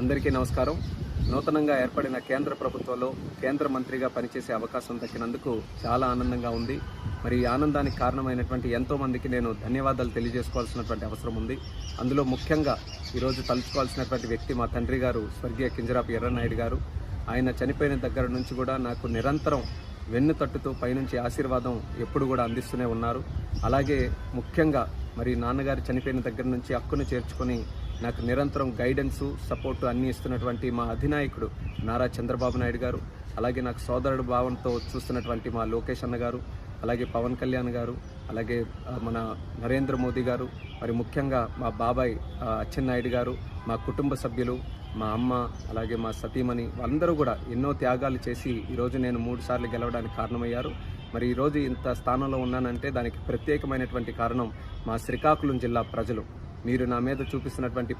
అందరికీ నమస్కారం. నూతనంగా ఏర్పడిన కేంద్ర ప్రభుత్వంలో కేంద్ర మంత్రిగా పనిచేసే అవకాశం దక్కినందుకు చాలా ఆనందంగా ఉంది. మరి ఈ ఆనందానికి కారణమైనటువంటి ఎంతోమందికి నేను ధన్యవాదాలు తెలియజేసుకోవాల్సినటువంటి అవసరం ఉంది. అందులో ముఖ్యంగా ఈరోజు తలుచుకోవాల్సినటువంటి వ్యక్తి మా తండ్రి గారు స్వర్గీయ కింజరాపు ఎర్రన్నాయుడు గారు. ఆయన చనిపోయిన దగ్గర నుంచి కూడా నాకు నిరంతరం వెన్ను తట్టుతూ పైనుంచి ఆశీర్వాదం ఎప్పుడు కూడా అందిస్తూనే ఉన్నారు. అలాగే ముఖ్యంగా మరి నాన్నగారు చనిపోయిన దగ్గర నుంచి హక్కును చేర్చుకొని నాకు నిరంతరం గైడెన్సు సపోర్టు అన్నీ ఇస్తున్నటువంటి మా అధినాయకుడు నారా చంద్రబాబు నాయుడు గారు, అలాగే నాకు సోదరుడు భావంతో చూస్తున్నటువంటి మా లోకేష్ అన్న గారు, అలాగే పవన్ కళ్యాణ్ గారు, అలాగే మన నరేంద్ర మోదీ గారు, మరి ముఖ్యంగా మా బాబాయ్ అచ్చెన్నాయుడు గారు, మా కుటుంబ సభ్యులు, మా అమ్మ, అలాగే మా సతీమణి వాళ్ళందరూ కూడా ఎన్నో త్యాగాలు చేసి ఈరోజు నేను 3 సార్లు గెలవడానికి కారణమయ్యారు. మరి ఈరోజు ఇంత స్థానంలో ఉన్నానంటే దానికి ప్రత్యేకమైనటువంటి కారణం మా శ్రీకాకుళం జిల్లా ప్రజలు. మీరు నా మీద చూపిస్తున్నటువంటి